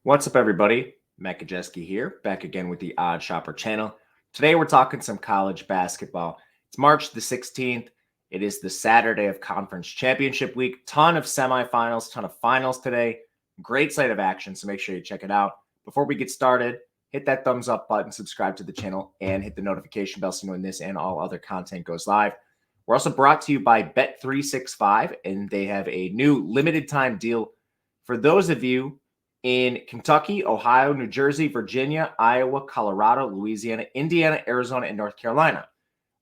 What's up, everybody? Matt Gajewski here, back again with the Odd Shopper channel. Today, we're talking some college basketball. It's March the 16th. It is the Saturday of Conference Championship Week. Ton of semifinals, ton of finals today. Great slate of action, so make sure you check it out. Before we get started, hit that thumbs up button, subscribe to the channel, and hit the notification bell so you know when this and all other content goes live. We're also brought to you by Bet365, and they have a new limited time deal for those of you in Kentucky, Ohio, New Jersey, Virginia, Iowa, Colorado, Louisiana, Indiana, Arizona, and North Carolina.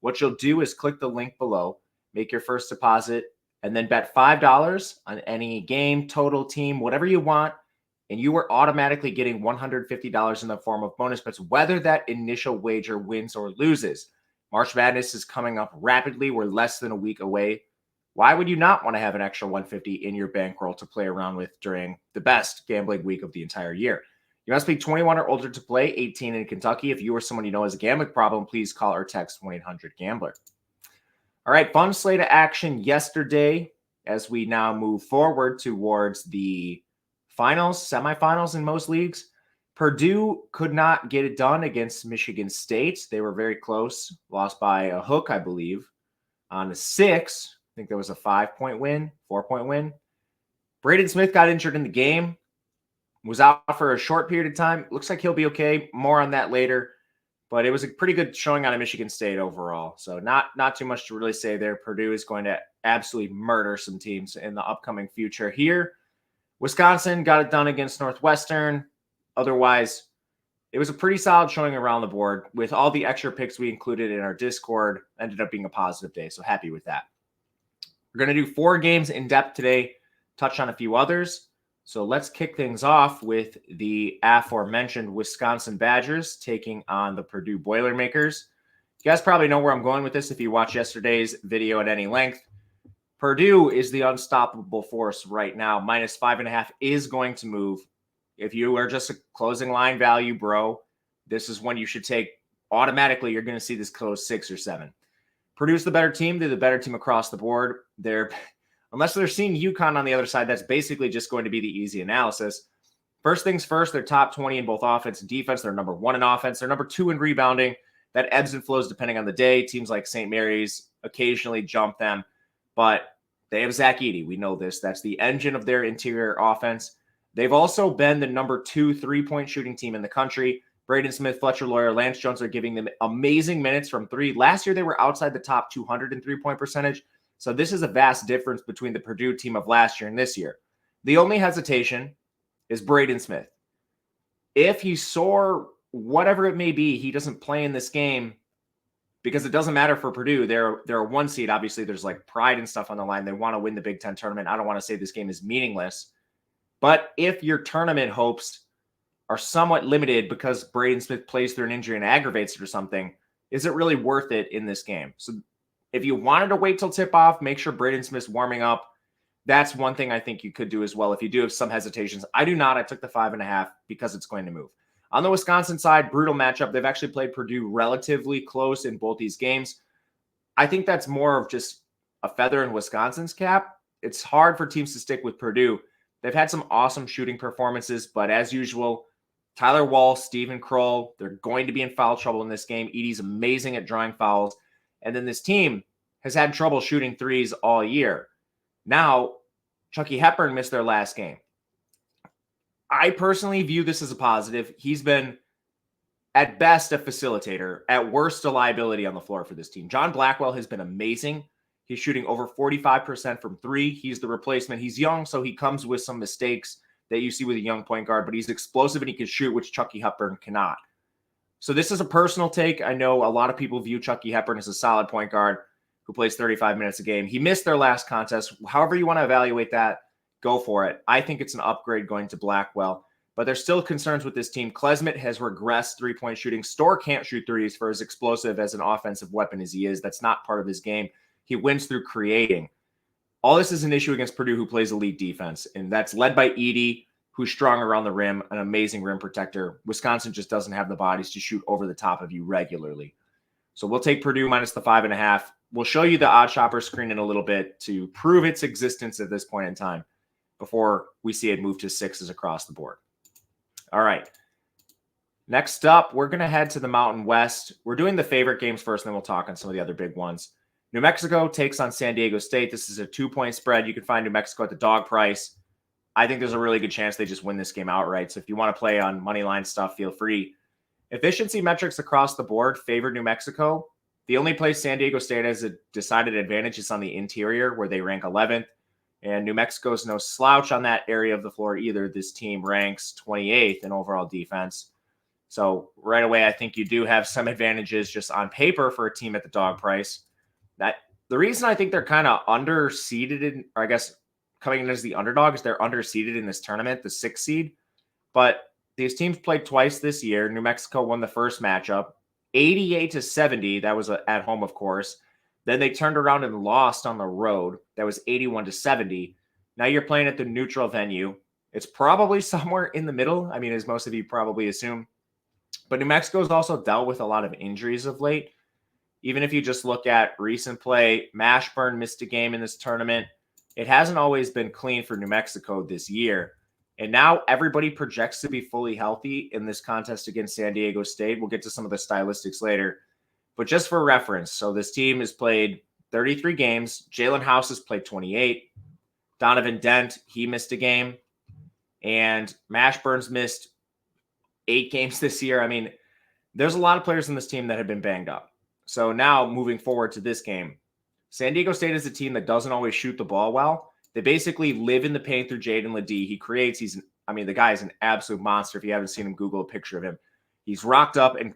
What you'll do is click the link below, make your first deposit, and then bet $5 on any game, total, team, whatever you want, and you are automatically getting $150 in the form of bonus bets, whether that initial wager wins or loses. March Madness is coming up rapidly. We're less than a week away. Why would you not want to have an extra $150 in your bankroll to play around with during the best gambling week of the entire year? You must be 21 or older to play, 18 in Kentucky. If you or someone you know has a gambling problem, please call or text 1-800-GAMBLER. All right, fun slate of action yesterday as we now move forward towards the finals, semifinals in most leagues. Purdue could not get it done against Michigan State. They were very close, lost by a hook, I believe, on a 6. I think there was a 5-point win, 4-point win. Braden Smith got injured in the game, was out for a short period of time. Looks like he'll be okay. More on that later. But it was a pretty good showing out of Michigan State overall. So not too much to really say there. Purdue is going to absolutely murder some teams in the upcoming future here. Wisconsin got it done against Northwestern. Otherwise, it was a pretty solid showing around the board. With all the extra picks we included in our Discord, ended up being a positive day. So happy with that. We're going to do 4 games in depth today, touch on a few others. So let's kick things off with the aforementioned Wisconsin Badgers taking on the Purdue Boilermakers. You guys probably know where I'm going with this if you watched yesterday's video at any length. Purdue is the unstoppable force right now. Minus 5.5 is going to move. If you are just a closing line value, bro, this is one you should take automatically. You're going to see this close 6 or 7. Purdue's the better team. They're the better team across the board. Unless they're seeing UConn on the other side, that's basically just going to be the easy analysis. First things first, they're top 20 in both offense and defense. They're number 1 in offense. They're number 2 in rebounding. That ebbs and flows depending on the day. Teams like St. Mary's occasionally jump them, but they have Zach Edey. We know this. That's the engine of their interior offense. They've also been the number 2 3-point shooting team in the country. Braden Smith, Fletcher Lawyer, Lance Jones are giving them amazing minutes from 3. Last year, they were outside the top 200 in 3-point percentage. So this is a vast difference between the Purdue team of last year and this year. The only hesitation is Braden Smith. If he's sore, whatever it may be, he doesn't play in this game because it doesn't matter for Purdue. They're a 1 seed. Obviously, there's like pride and stuff on the line. They want to win the Big Ten tournament. I don't want to say this game is meaningless. But if your tournament hopes are somewhat limited because Braden Smith plays through an injury and aggravates it or something, is it really worth it in this game? So if you wanted to wait till tip-off, make sure Braden Smith's warming up. That's one thing I think you could do as well if you do have some hesitations. I do not. I took the 5.5 because it's going to move. On the Wisconsin side, brutal matchup. They've actually played Purdue relatively close in both these games. I think that's more of just a feather in Wisconsin's cap. It's hard for teams to stick with Purdue. They've had some awesome shooting performances, but as usual, Tyler Wall, Stephen Kroll, they're going to be in foul trouble in this game. Edey's amazing at drawing fouls. And then this team has had trouble shooting threes all year. Now, Chucky Hepburn missed their last game. I personally view this as a positive. He's been, at best, a facilitator, at worst, a liability on the floor for this team. John Blackwell has been amazing. He's shooting over 45% from 3. He's the replacement. He's young, so he comes with some mistakes that you see with a young point guard, but he's explosive and he can shoot, which Chucky Hepburn cannot. So this is a personal take. I know a lot of people view Chucky Hepburn as a solid point guard who plays 35 minutes a game. He missed their last contest. However you want to evaluate that, go for it. I think it's an upgrade going to Blackwell, but there's still concerns with this team. Klesmit has regressed 3-point shooting. Storr can't shoot threes for as explosive as an offensive weapon as he is. That's not part of his game. He wins through creating. All this is an issue against Purdue, who plays elite defense, and that's led by Edey, who's strong around the rim, an amazing rim protector. Wisconsin just doesn't have the bodies to shoot over the top of you regularly. So we'll take Purdue minus the 5.5. We'll show you the odd shopper screen in a little bit to prove its existence at this point in time before we see it move to 6s across the board. All right. Next up, we're going to head to the Mountain West. We're doing the favorite games first, and then we'll talk on some of the other big ones. New Mexico takes on San Diego State. This is a 2-point spread. You can find New Mexico at the dog price. I think there's a really good chance they just win this game outright. So if you want to play on money line stuff, feel free. Efficiency metrics across the board favor New Mexico. The only place San Diego State has a decided advantage is on the interior, where they rank 11th. And New Mexico is no slouch on that area of the floor either. This team ranks 28th in overall defense. So right away, I think you do have some advantages just on paper for a team at the dog price. That the reason I think they're kind of underseeded, or I guess coming in as the underdog, is they're underseeded in this tournament, the 6th seed. But these teams played twice this year. New Mexico won the first matchup, 88-70. That was at home, of course. Then they turned around and lost on the road. That was 81-70. Now you're playing at the neutral venue. It's probably somewhere in the middle. I mean, as most of you probably assume. But New Mexico has also dealt with a lot of injuries of late. Even if you just look at recent play, Mashburn missed a game in this tournament. It hasn't always been clean for New Mexico this year. And now everybody projects to be fully healthy in this contest against San Diego State. We'll get to some of the stylistics later. But just for reference, so this team has played 33 games. Jalen House has played 28. Donovan Dent, he missed a game. And Mashburn's missed 8 games this year. I mean, there's a lot of players in this team that have been banged up. So now moving forward to this game, San Diego State is a team that doesn't always shoot the ball well. They basically live in the paint through Jaden Ledee. He creates, the guy is an absolute monster. If you haven't seen him, Google a picture of him. He's rocked up and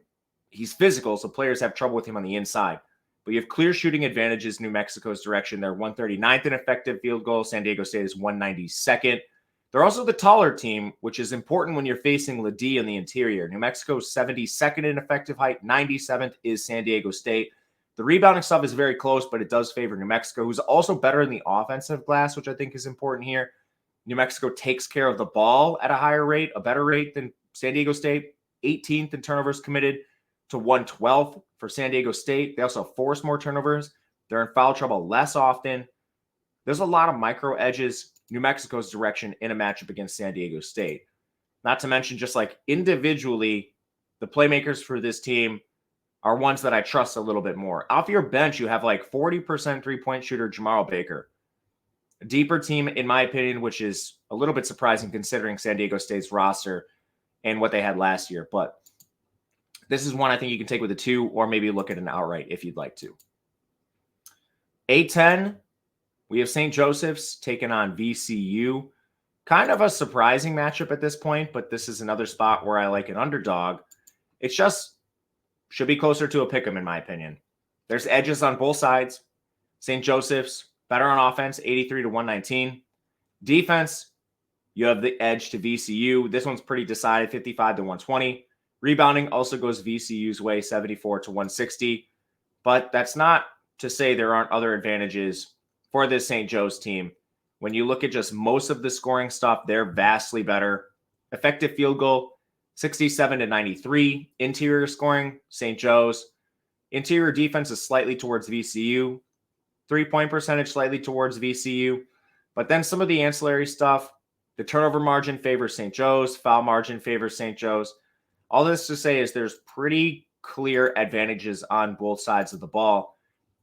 he's physical, so players have trouble with him on the inside. But you have clear shooting advantages New Mexico's direction. They're 139th in effective field goal. San Diego State is 192nd. They're also the taller team, which is important when you're facing Ledee in the interior. New Mexico's 72nd in effective height. 97th is San Diego State. The rebounding stuff is very close, but it does favor New Mexico, who's also better in the offensive glass, which I think is important here. New Mexico takes care of the ball at a higher rate, a better rate than San Diego State. 18th in turnovers committed to 112th for San Diego State. They also force more turnovers. They're in foul trouble less often. There's a lot of micro edges New Mexico's direction in a matchup against San Diego State. Not to mention just like individually, the playmakers for this team are ones that I trust a little bit more. Off your bench, you have like 40% three-point shooter Jamarl Baker. A deeper team, in my opinion, which is a little bit surprising considering San Diego State's roster and what they had last year. But this is one I think you can take with a 2 or maybe look at an outright if you'd like to. A10, we have St. Joseph's taking on VCU. Kind of a surprising matchup at this point, but this is another spot where I like an underdog. It's just should be closer to a pick'em, in my opinion. There's edges on both sides. St. Joseph's, better on offense, 83-119. Defense, you have the edge to VCU. This one's pretty decided, 55-120. Rebounding also goes VCU's way, 74-160. But that's not to say there aren't other advantages for this St. Joe's team. When you look at just most of the scoring stuff, they're vastly better. Effective field goal, 67-93. Interior scoring, St. Joe's. Interior defense is slightly towards VCU. 3-point percentage slightly towards VCU. But then some of the ancillary stuff, the turnover margin favors St. Joe's. Foul margin favors St. Joe's. All this to say is there's pretty clear advantages on both sides of the ball.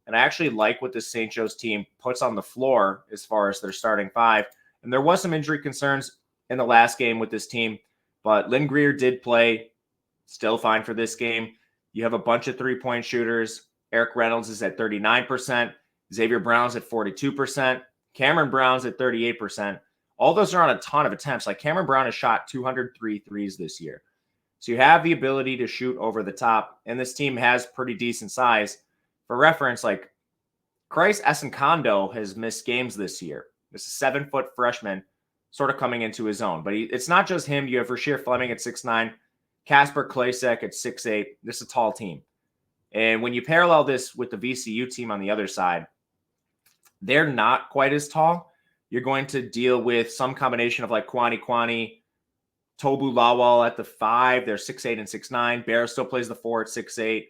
And I actually like what the St. Joe's team puts on the floor as far as their starting 5. And there was some injury concerns in the last game with this team. But Lynn Greer did play, still fine for this game. You have a bunch of three-point shooters. Eric Reynolds is at 39%. Xavier Brown's at 42%. Cameron Brown's at 38%. All those are on a ton of attempts. Like Cameron Brown has shot 203 threes this year. So you have the ability to shoot over the top. And this team has pretty decent size. For reference, like Christ Esenkondo has missed games this year. This is a 7-foot freshman sort of coming into his own. But it's not just him. You have Rasheer Fleming at 6'9", Kasper Klasek at 6'8". This is a tall team. And when you parallel this with the VCU team on the other side, they're not quite as tall. You're going to deal with some combination of like Kwani, Tobu Lawal at the 5. They're 6'8" and 6'9". Bear still plays the 4 at 6'8".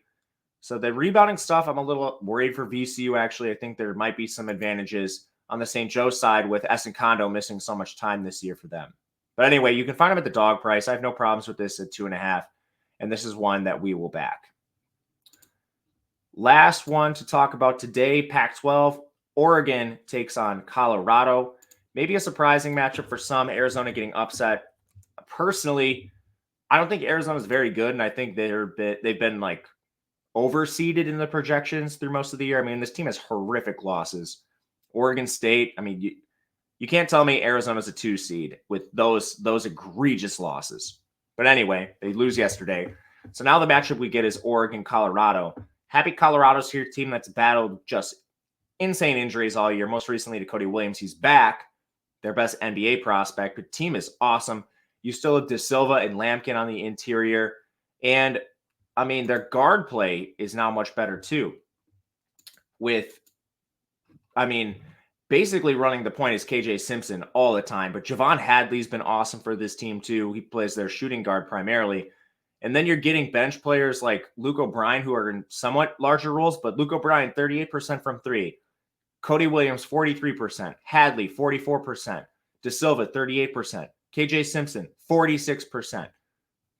So the rebounding stuff, I'm a little worried for VCU, actually. I think there might be some advantages on the St. Joe side with Esenkondo missing so much time this year for them. But anyway, you can find them at the dog price. I have no problems with this at 2.5. And this is one that we will back. Last one to talk about today, Pac-12. Oregon takes on Colorado. Maybe a surprising matchup for some. Arizona getting upset. Personally, I don't think Arizona's very good, and I think they've been like overseeded in the projections through most of the year. I mean, this team has horrific losses. Oregon State, I mean, you can't tell me Arizona's a 2 seed with those egregious losses. But anyway, they lose yesterday. So now the matchup we get is Oregon-Colorado. Happy Colorado's here, team that's battled just insane injuries all year. Most recently to Cody Williams. He's back, their best NBA prospect. The team is awesome. You still have De Silva and Lampkin on the interior. And, I mean, their guard play is now much better, too. Basically running the point is KJ Simpson all the time. But Javon Hadley's been awesome for this team, too. He plays their shooting guard primarily. And then you're getting bench players like Luke O'Brien, who are in somewhat larger roles, but Luke O'Brien, 38% from 3. Cody Williams, 43%. Hadley, 44%. De Silva, 38%. KJ Simpson, 46%.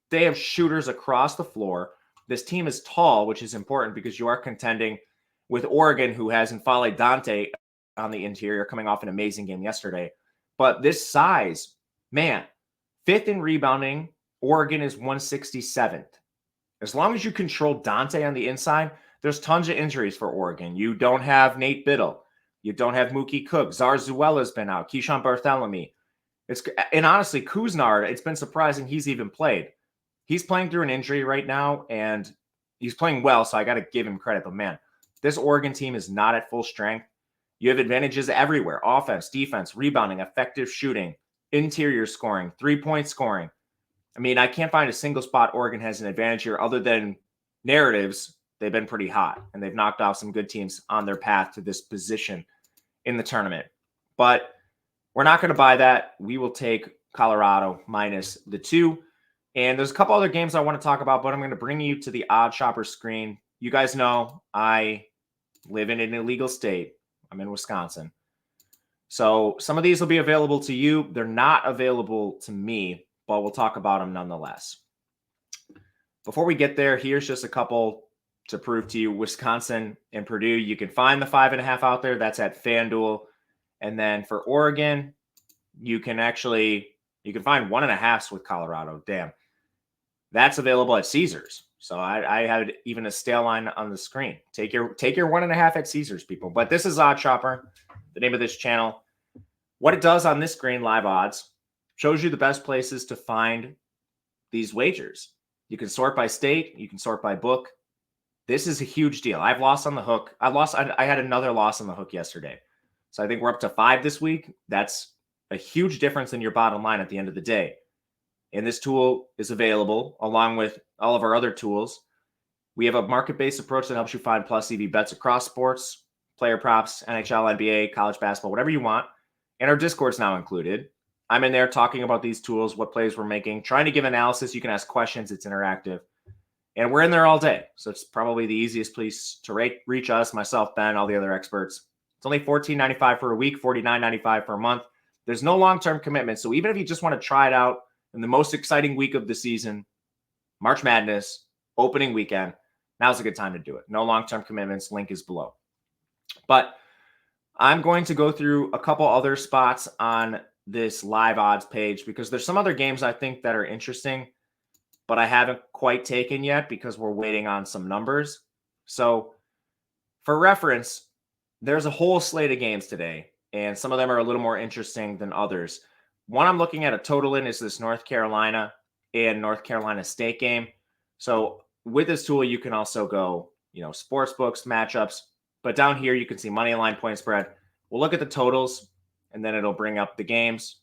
They have shooters across the floor. This team is tall, which is important because you are contending with Oregon, who has N'Faly Dante on the interior, coming off an amazing game yesterday. But this size, man, 5th in rebounding, Oregon is 167th. As long as you control Dante on the inside, there's tons of injuries for Oregon. You don't have Nate Biddle. You don't have Mookie Cook. Zarzuela's been out. Keyshawn Bartholomew. And honestly, Kuznard, it's been surprising he's even played. He's playing through an injury right now, and he's playing well, so I got to give him credit. But, man, this Oregon team is not at full strength. You have advantages everywhere. Offense, defense, rebounding, effective shooting, interior scoring, three-point scoring. I mean, I can't find a single spot Oregon has an advantage here other than narratives. They've been pretty hot, and they've knocked off some good teams on their path to this position in the tournament. But we're not going to buy that. We will take Colorado minus the 2. And there's a couple other games I want to talk about, but I'm going to bring you to the Odd Shopper screen. You guys know I live in an illegal state. I'm in Wisconsin. So some of these will be available to you. They're not available to me, but we'll talk about them nonetheless. Before we get there, here's just a couple to prove to you. Wisconsin and Purdue, you can find the 5.5 out there. That's at FanDuel. And then for Oregon, you can find 1.5 with Colorado. Damn. That's available at Caesars. So I had even a stale line on the screen. Take your 1.5 at Caesars, people. But this is Odd Shopper, the name of this channel. What it does on this screen, live odds, shows you the best places to find these wagers. You can sort by state. You can sort by book. This is a huge deal. I've lost on the hook. I had another loss on the hook yesterday. So I think we're up to 5 this week. That's a huge difference in your bottom line at the end of the day. And this tool is available along with all of our other tools. We have a market-based approach that helps you find plus EV bets across sports, player props, NHL, NBA, college basketball, whatever you want. And our Discord's now included. I'm in there talking about these tools, what plays we're making, trying to give analysis. You can ask questions. It's interactive. And we're in there all day. So it's probably the easiest place to reach us, myself, Ben, all the other experts. It's only $14.95 for a week, $49.95 for a month. There's no long-term commitment. So even if you just want to try it out in the most exciting week of the season, March Madness, opening weekend, now's a good time to do it. No long-term commitments. Link is below. But I'm going to go through a couple other spots on this live odds page because there's some other games I think that are interesting, but I haven't quite taken yet because we're waiting on some numbers. So for reference, there's a whole slate of games today, and some of them are a little more interesting than others. One I'm looking at a total in is this North Carolina and North Carolina State game. So with this tool, you can also go, sports books, matchups, but down here you can see money line, point spread. We'll look at the totals, and then it'll bring up the games.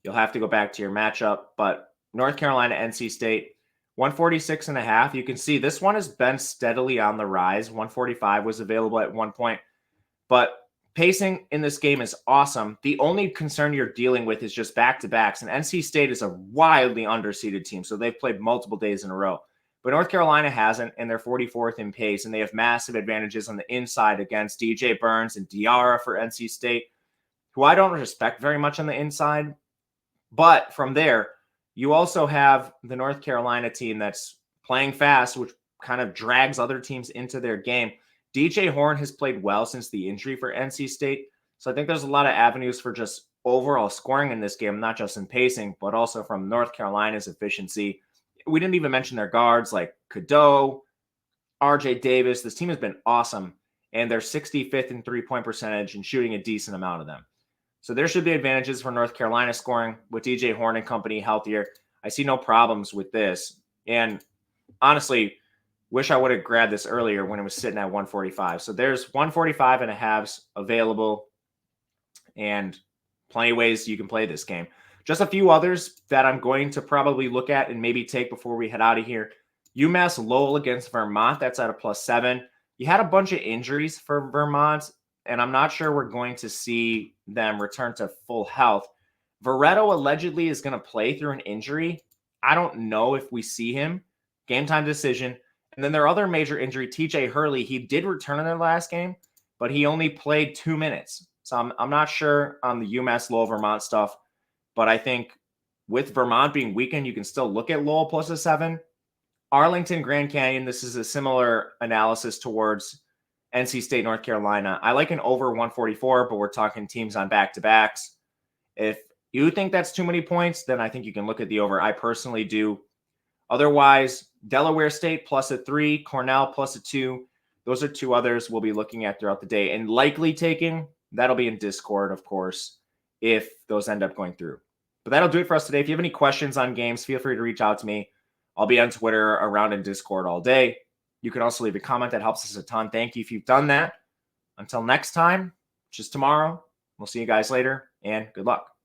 You'll have to go back to your matchup, but North Carolina, NC State, 146.5. You can see this one has been steadily on the rise. 145 was available at one point, but pacing in this game is awesome. The only concern you're dealing with is just back-to-backs, and NC State is a wildly underseeded team, so they've played multiple days in a row. But North Carolina hasn't, and they're 44th in pace, and they have massive advantages on the inside against DJ Burns and Diarra for NC State, who I don't respect very much on the inside, But from there, you also have the North Carolina team that's playing fast, which kind of drags other teams into their game. DJ Horn has played well since the injury for NC State. So I think there's a lot of avenues for just overall scoring in this game, not just in pacing, but also from North Carolina's efficiency. We didn't even mention their guards like Cadeau, RJ Davis. This team has been awesome, and they're 65th in three-point percentage and shooting a decent amount of them. So there should be advantages for North Carolina scoring with DJ Horn and company healthier. I see no problems with this. And honestly, wish I would have grabbed this earlier when it was sitting at 145. So there's 145 and a halves available, and plenty of ways you can play this game. Just a few others that I'm going to probably look at and maybe take before we head out of here. UMass Lowell against Vermont. That's at a +7. You had a bunch of injuries for Vermont, and I'm not sure we're going to see them return to full health. Veretto allegedly is going to play through an injury. I don't know if we see him. Game time decision. And then their other major injury, TJ Hurley, he did return in their last game, but he only played 2 minutes. So I'm not sure on the UMass Lowell Vermont stuff, but I think with Vermont being weakened, you can still look at Lowell plus a 7. Arlington, Grand Canyon, this is a similar analysis towards NC State, North Carolina. I like an over 144, but we're talking teams on back-to-backs. If you think that's too many points, then I think you can look at the over. I personally do. Otherwise, Delaware State plus a 3, Cornell plus a 2. Those are two others we'll be looking at throughout the day. And likely taking, that'll be in Discord, of course, if those end up going through. But that'll do it for us today. If you have any questions on games, feel free to reach out to me. I'll be on Twitter, around in Discord all day. You can also leave a comment. That helps us a ton. Thank you if you've done that. Until next time, which is tomorrow, we'll see you guys later, and good luck.